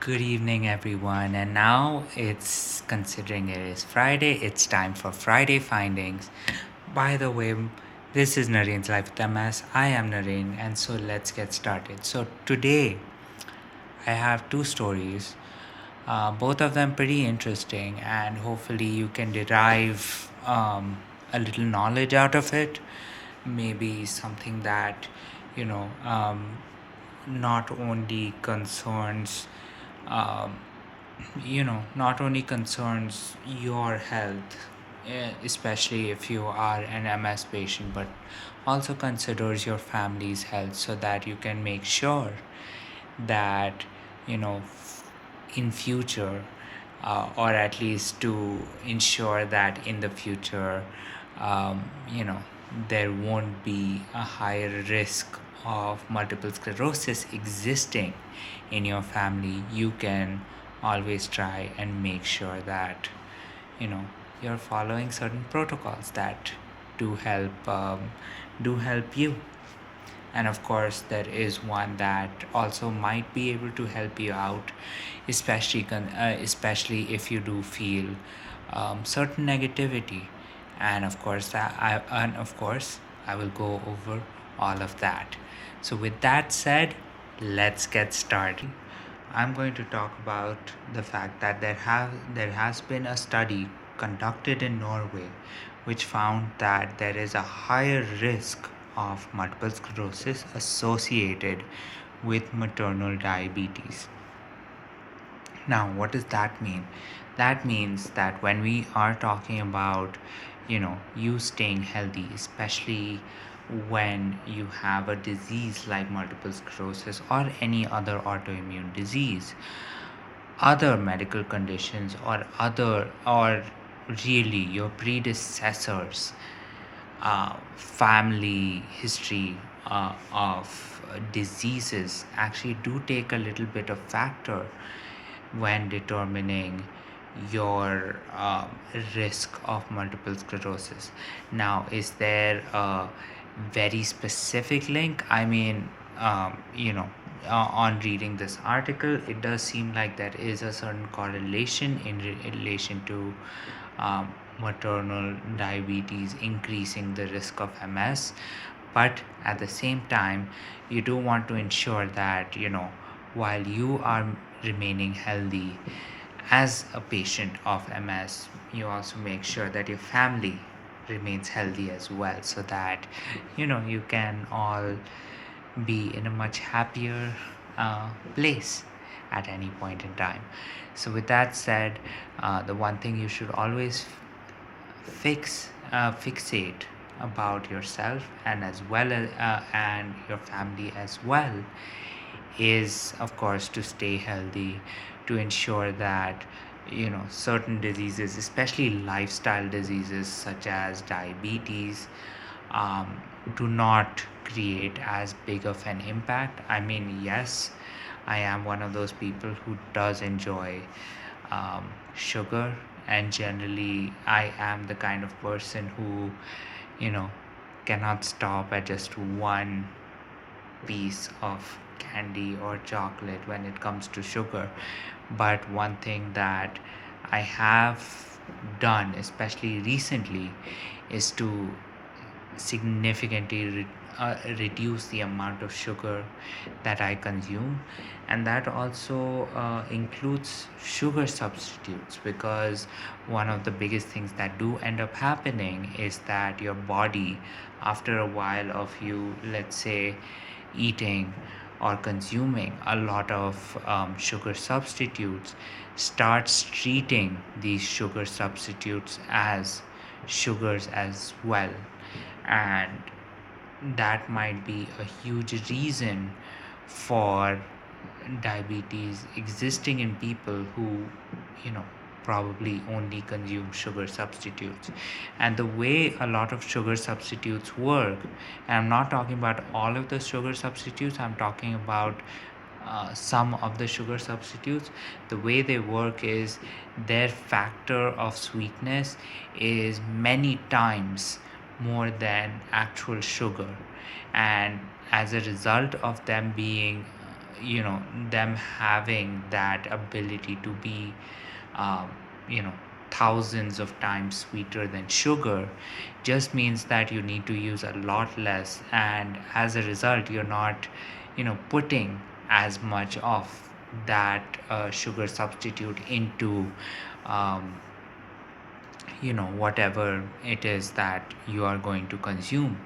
Good evening, everyone. And now it's considering it is Friday, it's time for Friday Findings. By the way, this is Nareen's Life with MS. I am Nareen, and so let's get started. So, today I have two stories, both of them pretty interesting, and hopefully, you can derive a little knowledge out of it. Maybe something that, you know, um, not only concerns um, not only concerns your health, especially if you are an MS patient, but also considers your family's health so that you can make sure that, in future, or at least to ensure that in the future, um, you know, there won't be a higher risk of multiple sclerosis existing in your family. You can always try and make sure that, you know, you're following certain protocols that do help do help you. And of course, there is one that also might be able to help you out, especially if you do feel certain negativity. And of course I will go over all of that. So with that said, let's get started. I'm going to talk about the fact that there has been a study conducted in Norway which found that there is a higher risk of multiple sclerosis associated with maternal diabetes. Now, what does that mean? That means that when we are talking about, you staying healthy, especially when you have a disease like multiple sclerosis or any other autoimmune disease, other medical conditions or really your predecessors family history of diseases actually do take a little bit of factor when determining your risk of multiple sclerosis. Now, is there a very specific link? I mean, on reading this article, it does seem like there is a certain correlation in relation to maternal diabetes increasing the risk of MS. But at the same time, you do want to ensure that, while you are remaining healthy as a patient of MS, you also make sure that your family remains healthy as well, so that you can all be in a much happier place at any point in time. So with that said, the one thing you should always fixate about yourself and as well as and your family as well is, of course, to stay healthy, to ensure that certain diseases, especially lifestyle diseases such as diabetes, um, do not create as big of an impact. I mean, yes, I am one of those people who does enjoy sugar, and generally I am the kind of person who you know cannot stop at just one piece of candy or chocolate when it comes to sugar. But one thing that I have done, especially recently, is to significantly reduce the amount of sugar that I consume, and that also includes sugar substitutes, because one of the biggest things that do end up happening is that your body, after a while of you, let's say, eating or consuming a lot of sugar substitutes, starts treating these sugar substitutes as sugars as well. And that might be a huge reason for diabetes existing in people who you know probably only consume sugar substitutes. And the way a lot of sugar substitutes work, and I'm not talking about all of the sugar substitutes, I'm talking about some of the sugar substitutes. The way they work is their factor of sweetness is many times more than actual sugar, and as a result of them being you know them having that ability to be um, you know thousands of times sweeter than sugar just means that you need to use a lot less, and as a result you're not putting as much of that sugar substitute into um, whatever it is that you are going to consume.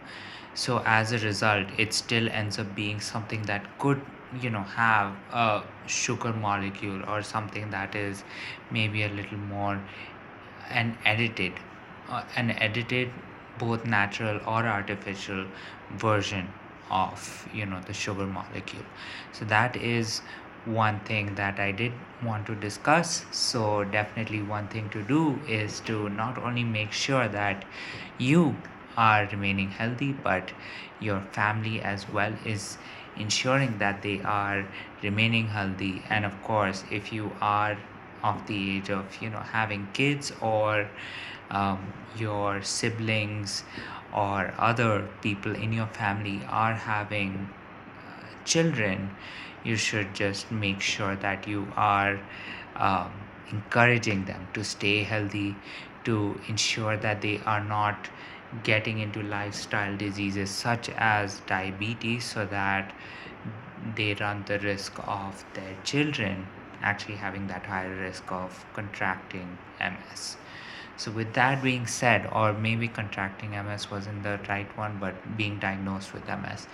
So as a result it still ends up being something that could have a sugar molecule or something that is maybe a little more an edited both natural or artificial version of the sugar molecule. So that is one thing that I did want to discuss. So definitely one thing to do is to not only make sure that you are remaining healthy, but your family as well is ensuring that they are remaining healthy. And of course, if you are of the age of having kids, or your siblings or other people in your family are having children, you should just make sure that you are um, encouraging them to stay healthy, to ensure that they are not getting into lifestyle diseases such as diabetes, so that they run the risk of their children actually having that higher risk of contracting MS. So, with that being said, or maybe contracting MS wasn't the right one, but being diagnosed with MS.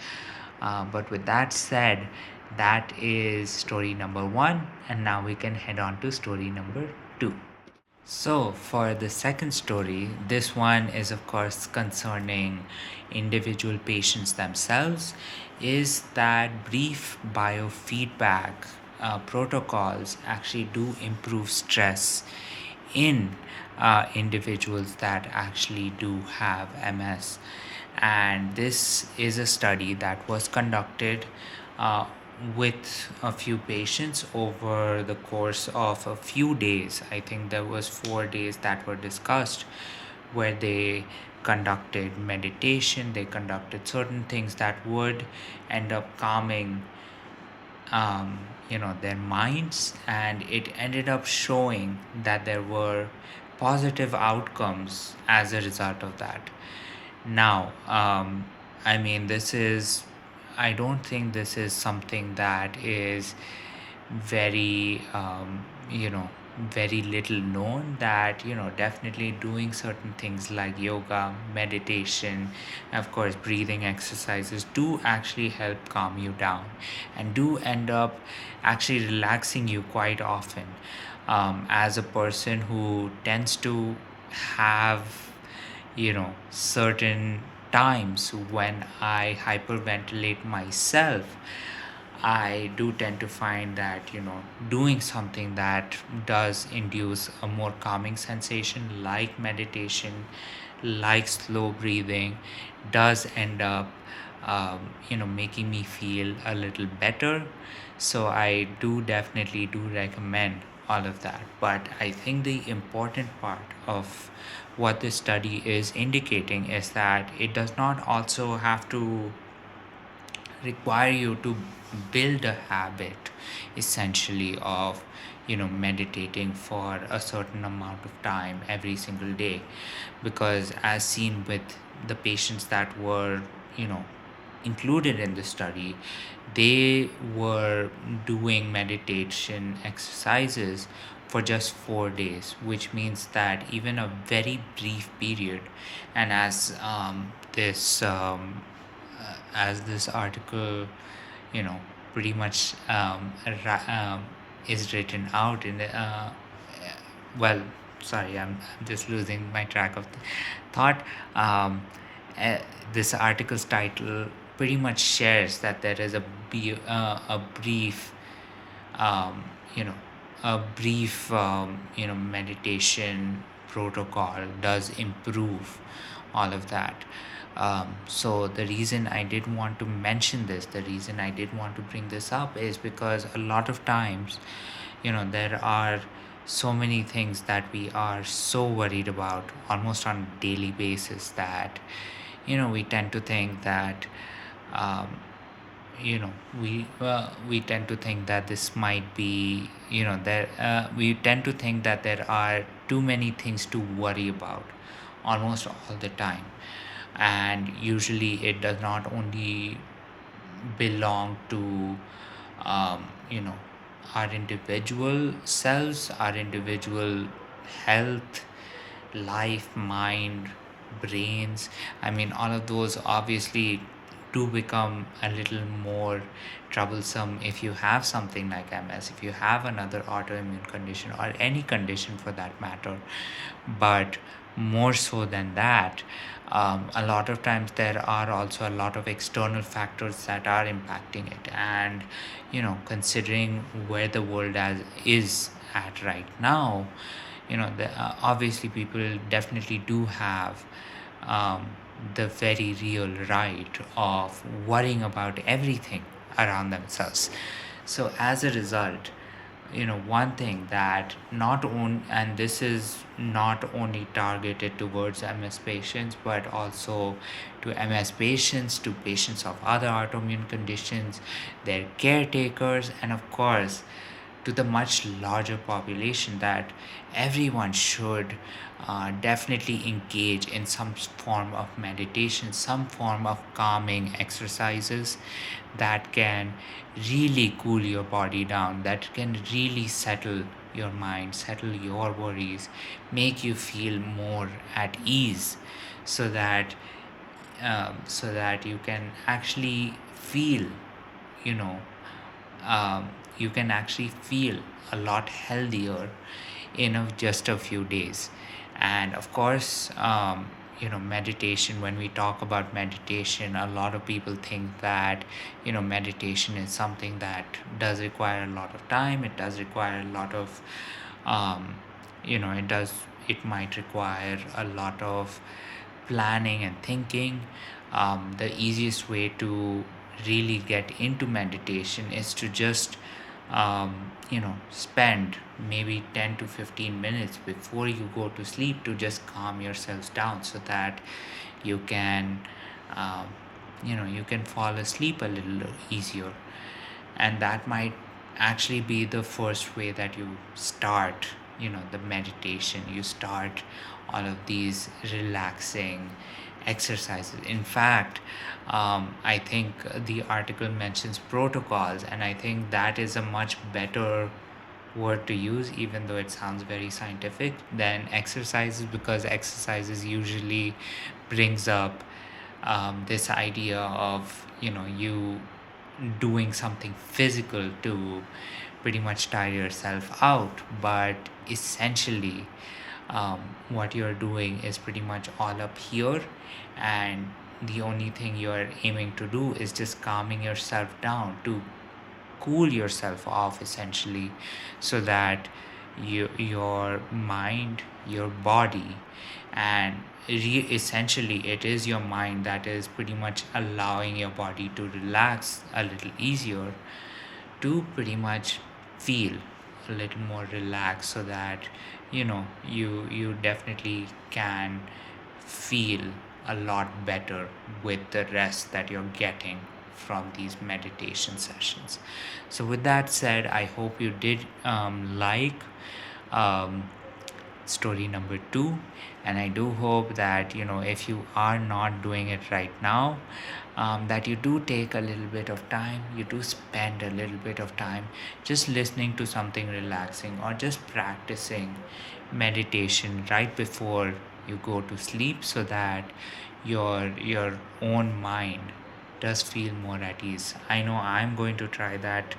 But with that said, that is story number one, and now we can head on to story number two. So, for the second story, this one is, of course, concerning individual patients themselves. Is that brief biofeedback protocols actually do improve stress in individuals that actually do have MS. And this is a study that was conducted uh, with a few patients over the course of a few days. I think there was 4 days that were discussed, where they conducted meditation, they conducted certain things that would end up calming their minds, and it ended up showing that there were positive outcomes as a result of that. Now, I mean, I don't think this is something that is very, very little known, that, definitely doing certain things like yoga, meditation, of course, breathing exercises do actually help calm you down and do end up actually relaxing you quite often. As a person who tends to have certain times when I hyperventilate myself, I do tend to find that doing something that does induce a more calming sensation, like meditation, like slow breathing, does end up making me feel a little better. So I do definitely do recommend all of that. But I think the important part of what this study is indicating is that it does not also have to require you to build a habit, essentially, of meditating for a certain amount of time every single day. Because as seen with the patients that were included in the study, they were doing meditation exercises for just 4 days, which means that even a very brief period, and as this article, pretty much is written out in the well, sorry, I'm just losing my track of the thought. um, this article's title pretty much shares that there is a brief um, you know meditation protocol does improve all of that. So the reason I did want to mention this, the reason I did want to bring this up, is because a lot of times there are so many things that we are so worried about almost on a daily basis, that we tend to think that um, you know we tend to think that this might be, there we tend to think that there are too many things to worry about almost all the time, and usually it does not only belong to um, you know our individual selves, our individual health, life, mind, brains. I mean, all of those obviously do become a little more troublesome if you have something like MS, if you have another autoimmune condition, or any condition for that matter. But more so than that, a lot of times there are also a lot of external factors that are impacting it. And considering where the world is at right now, obviously people definitely do have um, the very real right of worrying about everything around themselves. So as a result, one thing that not on and this is not only targeted towards MS patients, but also to MS patients, to patients of other autoimmune conditions, their caretakers, and of course to the much larger population, that everyone should definitely engage in some form of meditation, some form of calming exercises that can really cool your body down, that can really settle your mind, settle your worries, make you feel more at ease, so that you can actually feel, you know you can actually feel a lot healthier in just a few days. And of course, meditation, when we talk about meditation, a lot of people think that meditation is something that does require a lot of time, it does require a lot of um, it might require a lot of planning and thinking. The easiest way to really get into meditation is to just spend maybe 10 to 15 minutes before you go to sleep to just calm yourselves down, so that you can um, you can fall asleep a little easier. And that might actually be the first way that you start the meditation, you start all of these relaxing exercises. In fact, I think the article mentions protocols, and I think that is a much better word to use, even though it sounds very scientific, than exercises, because exercises usually brings up this idea of you doing something physical to pretty much tire yourself out. But essentially, what you're doing is pretty much all up here, and the only thing you're aiming to do is just calming yourself down, to cool yourself off essentially, so that your mind, your body, and essentially it is your mind that is pretty much allowing your body to relax a little easier, to pretty much feel a little more relaxed, so that you definitely can feel a lot better with the rest that you're getting from these meditation sessions. So with that said, I hope you did like um, story number 2, and I do hope that if you are not doing it right now, that you do take a little bit of time, you do spend a little bit of time just listening to something relaxing, or just practicing meditation right before you go to sleep, so that your own mind does feel more at ease. I know I'm going to try that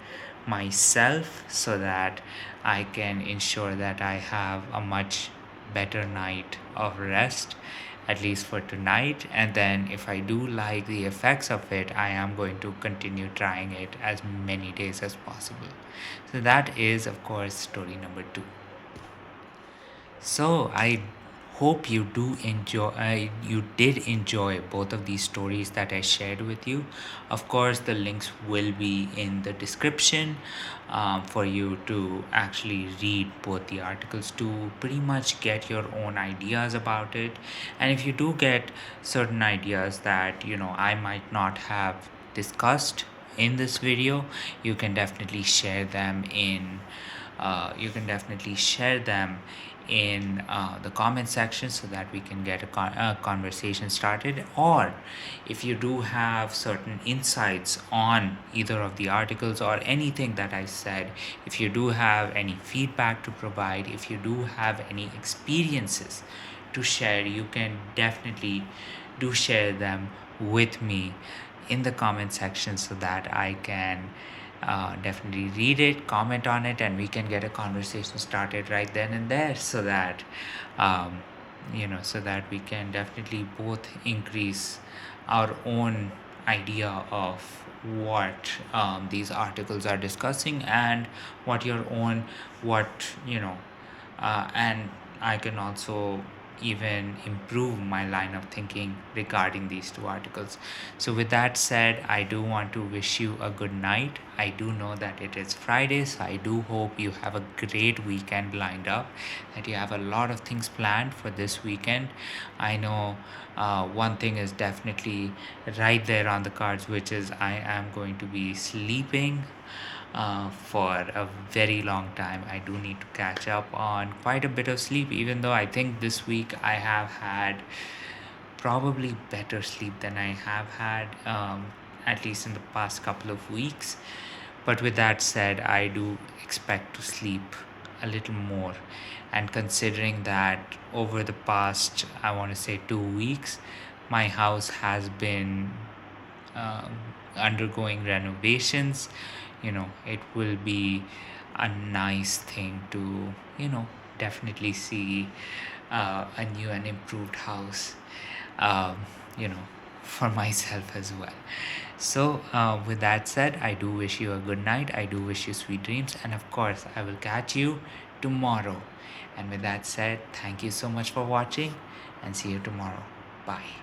myself, so that I can ensure that I have a much better night of rest, at least for tonight. And then if I do like the effects of it, I am going to continue trying it as many days as possible. So that is, of course, story number 2. So I hope you did enjoy both of these stories that I shared with you. Of course, the links will be in the description for you to actually read both the articles, to pretty much get your own ideas about it. And if you do get certain ideas that I might not have discussed in this video, you can definitely share them in the comment section so that we can get a conversation started. Or if you do have certain insights on either of the articles or anything that I said, if you do have any feedback to provide, if you do have any experiences to share, you can definitely do share them with me in the comment section so that I can definitely read it, comment on it, and we can get a conversation started right then and there, so that um, so that we can definitely both increase our own idea of what these articles are discussing, and what your own what and I can also even improve my line of thinking regarding these two articles. So, with that said, I do want to wish you a good night. I do know that it is Friday, so I do hope you have a great weekend lined up, that you have a lot of things planned for this weekend. I know one thing is definitely right there on the cards, which is I am going to be sleeping for a very long time. I do need to catch up on quite a bit of sleep, even though I think this week I have had probably better sleep than I have had, at least in the past couple of weeks. But with that said, I do expect to sleep a little more. And considering that over the past, I want to say 2 weeks, my house has been um, undergoing renovations, it will be a nice thing to, definitely see a new and improved house, um, you know, for myself as well. So, with that said, I do wish you a good night. I do wish you sweet dreams. And of course, I will catch you tomorrow. And with that said, thank you so much for watching, and see you tomorrow. Bye.